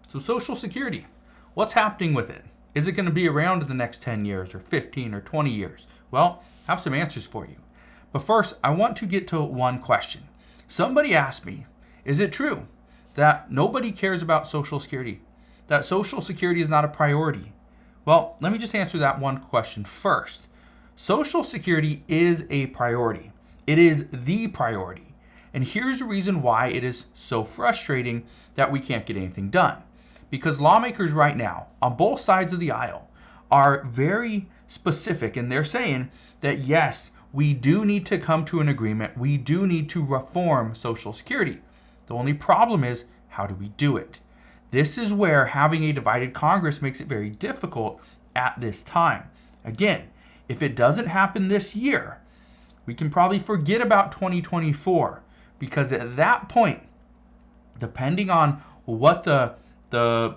So Social Security, what's happening with it? Is it going to be around in the next 10 years or 15 or 20 years? Well, I have some answers for you. But first, I want to get to one question. Somebody asked me, is it true that nobody cares about Social Security? That Social Security is not a priority? Well, let me just answer that one question first. Social Security is a priority. It is the priority. And here's the reason why it is so frustrating that we can't get anything done. Because lawmakers right now, on both sides of the aisle, are very specific, and they're saying that yes, we do need to come to an agreement. We do need to reform Social Security. The only problem is, how do we do it? This is where having a divided Congress makes it very difficult at this time. Again, if it doesn't happen this year, we can probably forget about 2024, because at that point, depending on what the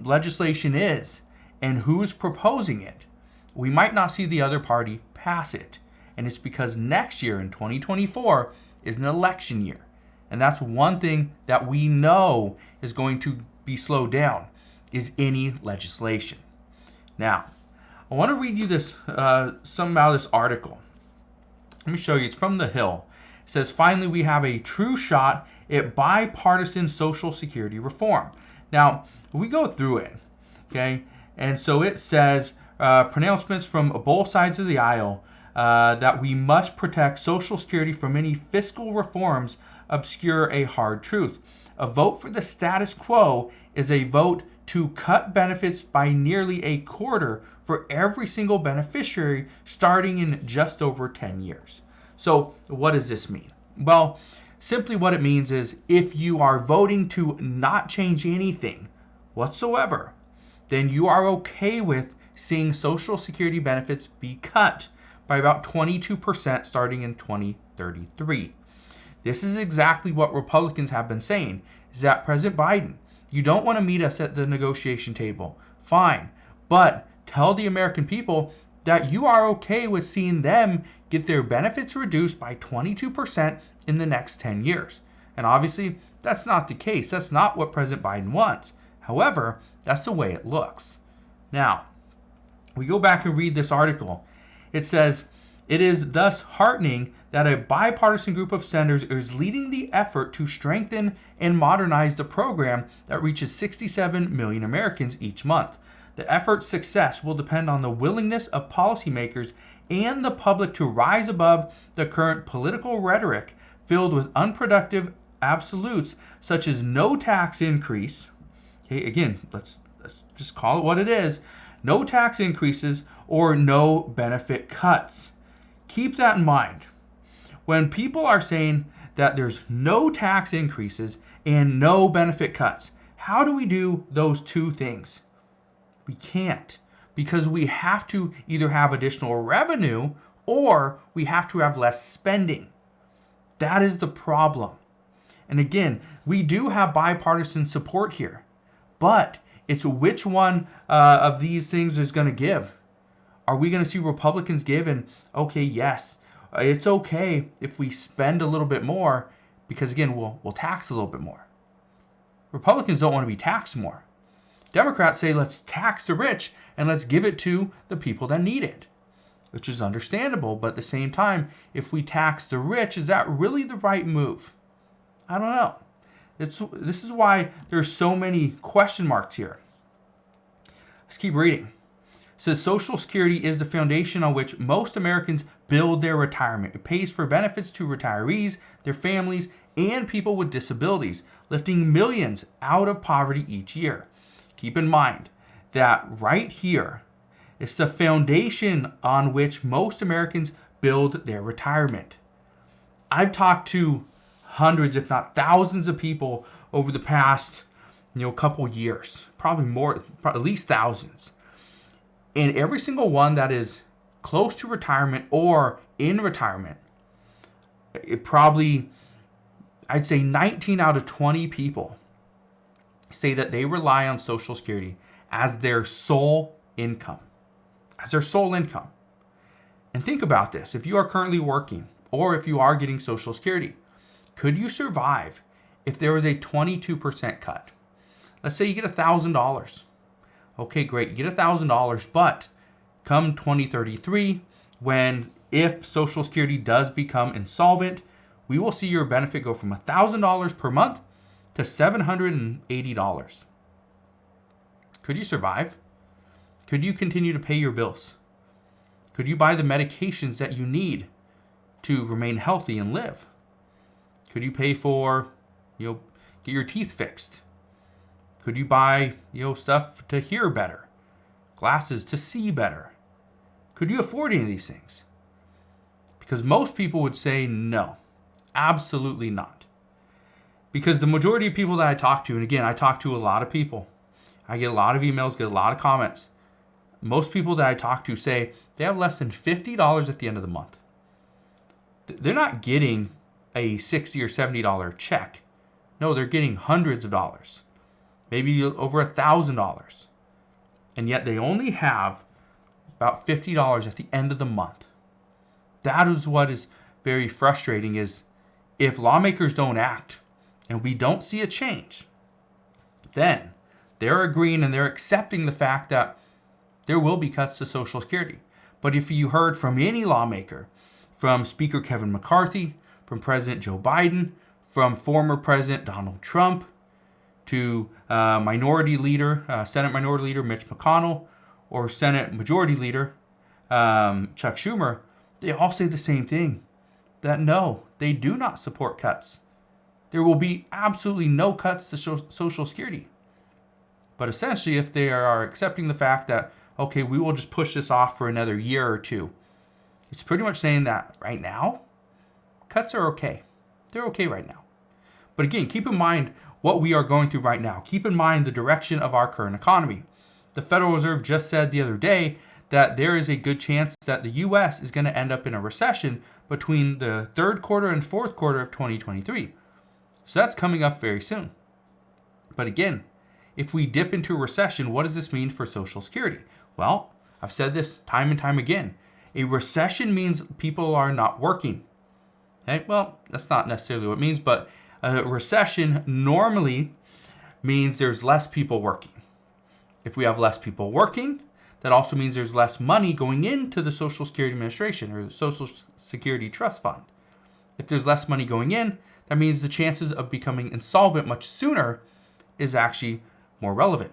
legislation is and who's proposing it, we might not see the other party pass it. And it's because next year in 2024 is an election year. And that's one thing that we know is going to be slowed down, is any legislation. Now, I want to read you this some out of this article. Let me show you. It's from The Hill. It says, finally, we have a true shot at bipartisan Social Security reform. Now, we go through it, okay? And so it says, pronouncements from both sides of the aisle that we must protect Social Security from any fiscal reforms obscure a hard truth. A vote for the status quo is a vote to cut benefits by nearly a quarter for every single beneficiary starting in just over 10 years. So what does this mean? Well, simply what it means is if you are voting to not change anything whatsoever, then you are okay with seeing Social Security benefits be cut by about 22% starting in 2033. This is exactly what Republicans have been saying, is that President Biden, you don't want to meet us at the negotiation table. Fine, but tell the American people that you are okay with seeing them get their benefits reduced by 22% in the next 10 years. And obviously, that's not the case. That's not what President Biden wants. However, that's the way it looks. Now, we go back and read this article. It says, it is thus heartening that a bipartisan group of senators is leading the effort to strengthen and modernize the program that reaches 67 million Americans each month. The effort's success will depend on the willingness of policymakers and the public to rise above the current political rhetoric filled with unproductive absolutes such as no tax increase. Okay, again, let's just call it what it is. No tax increases or no benefit cuts. Keep that in mind. When people are saying that there's no tax increases and no benefit cuts, how do we do those two things? We can't, because we have to either have additional revenue or we have to have less spending. That is the problem. And again, we do have bipartisan support here, but it's which one of these things is going to give. Are we going to see Republicans give and, okay, yes, it's okay if we spend a little bit more because, again, we'll tax a little bit more. Republicans don't want to be taxed more. Democrats say let's tax the rich and let's give it to the people that need it, which is understandable. But at the same time, if we tax the rich, is that really the right move? I don't know. This is why there's so many question marks here. Let's keep reading. It says Social Security is the foundation on which most Americans build their retirement. It pays for benefits to retirees, their families, and people with disabilities, lifting millions out of poverty each year. Keep in mind that right here is the foundation on which most Americans build their retirement. I've talked to hundreds, if not thousands of people over the past, couple years, probably more, at least thousands. And every single one that is close to retirement or in retirement, it probably, I'd say 19 out of 20 people say that they rely on Social Security as their sole income. And think about this. If you are currently working or if you are getting Social Security, could you survive if there was a 22% cut? Let's say you get $1,000. Okay, great. You get $1,000, but come 2033, if Social Security does become insolvent, we will see your benefit go from $1,000 per month to $780. Could you survive? Could you continue to pay your bills? Could you buy the medications that you need to remain healthy and live? Could you pay for, get your teeth fixed? Could you buy, stuff to hear better? Glasses to see better? Could you afford any of these things? Because most people would say no, absolutely not. Because the majority of people that I talk to, and again, I talk to a lot of people, I get a lot of emails, get a lot of comments. Most people that I talk to say they have less than $50 at the end of the month. They're not getting a $60 or $70 check. No, they're getting hundreds of dollars, maybe over $1,000. And yet they only have about $50 at the end of the month. That is what is very frustrating, is if lawmakers don't act and we don't see a change, then they're agreeing and they're accepting the fact that there will be cuts to Social Security. But if you heard from any lawmaker, from Speaker Kevin McCarthy, from President Joe Biden, from former President Donald Trump, to Senate Minority Leader Mitch McConnell, or Senate Majority Leader Chuck Schumer, they all say the same thing, that no, they do not support cuts. There will be absolutely no cuts to Social Security. But essentially, if they are accepting the fact that, okay, we will just push this off for another year or two, it's pretty much saying that right now, cuts are okay. They're okay right now. But again, keep in mind what we are going through right now. Keep in mind the direction of our current economy. The Federal Reserve just said the other day that there is a good chance that the U.S. is going to end up in a recession between the third quarter and fourth quarter of 2023. So that's coming up very soon. But again, if we dip into a recession, what does this mean for Social Security? Well, I've said this time and time again. A recession means people are not working. Okay? Well, that's not necessarily what it means, but a recession normally means there's less people working. If we have less people working, that also means there's less money going into the Social Security Administration or the Social Security Trust Fund. If there's less money going in, that means the chances of becoming insolvent much sooner is actually more relevant.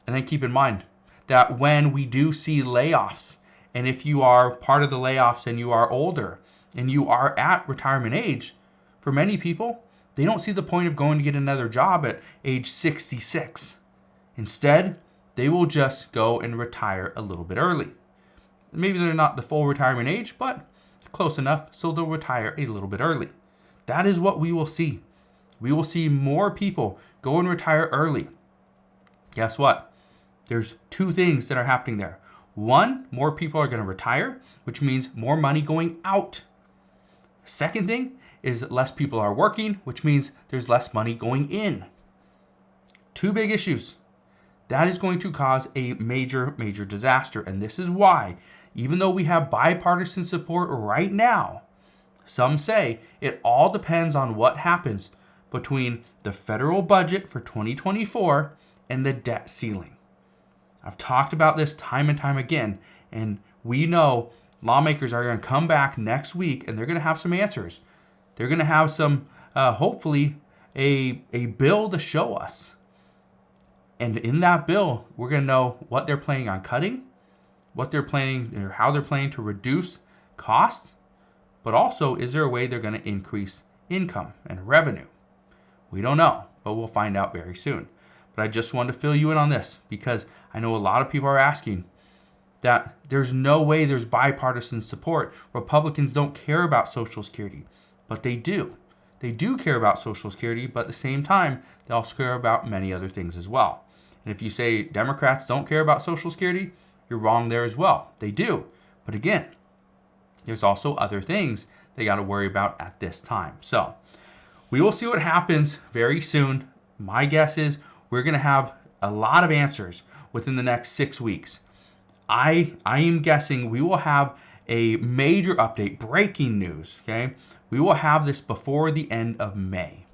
And then keep in mind that when we do see layoffs, and if you are part of the layoffs and you are older and you are at retirement age, for many people, they don't see the point of going to get another job at age 66. Instead, they will just go and retire a little bit early. Maybe they're not the full retirement age, but close enough, so they'll retire a little bit early. That is what we will see. We will see more people go and retire early. Guess what? There's two things that are happening there. One, more people are going to retire, which means more money going out. Second thing is that less people are working, which means there's less money going in. Two big issues. That is going to cause a major, major disaster. And this is why, even though we have bipartisan support right now, some say it all depends on what happens between the federal budget for 2024 and the debt ceiling. I've talked about this time and time again, and we know lawmakers are going to come back next week and they're going to have some answers. They're going to have some, hopefully, a bill to show us. And in that bill, we're going to know what they're planning on cutting, what they're planning, or how they're planning to reduce costs, but also, is there a way they're going to increase income and revenue? We don't know, but we'll find out very soon. But I just wanted to fill you in on this because I know a lot of people are asking that there's no way there's bipartisan support. Republicans don't care about Social Security, but they do. They do care about Social Security, but at the same time, they also care about many other things as well. And if you say Democrats don't care about Social Security, you're wrong there as well. They do. But again, there's also other things they got to worry about at this time. So we will see what happens very soon. My guess is we're going to have a lot of answers within the next 6 weeks. I am guessing we will have a major update, breaking news, okay? We will have this before the end of May.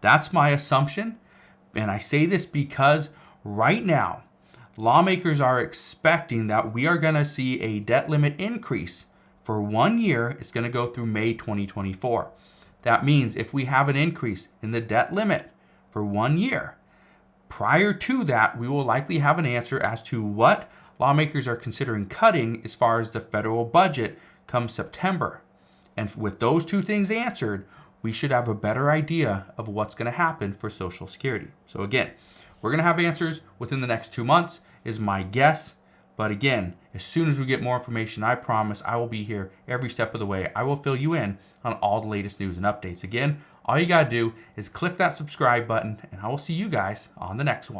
That's my assumption. And I say this because right now, lawmakers are expecting that we are going to see a debt limit increase for 1 year. It's going to go through May 2024. That means if we have an increase in the debt limit for 1 year, prior to that, we will likely have an answer as to what lawmakers are considering cutting as far as the federal budget come September. And with those two things answered, we should have a better idea of what's going to happen for Social Security. So again, we're going to have answers within the next 2 months is my guess. But again, as soon as we get more information, I promise I will be here every step of the way. I will fill you in on all the latest news and updates. Again, all you got to do is click that subscribe button, and I will see you guys on the next one.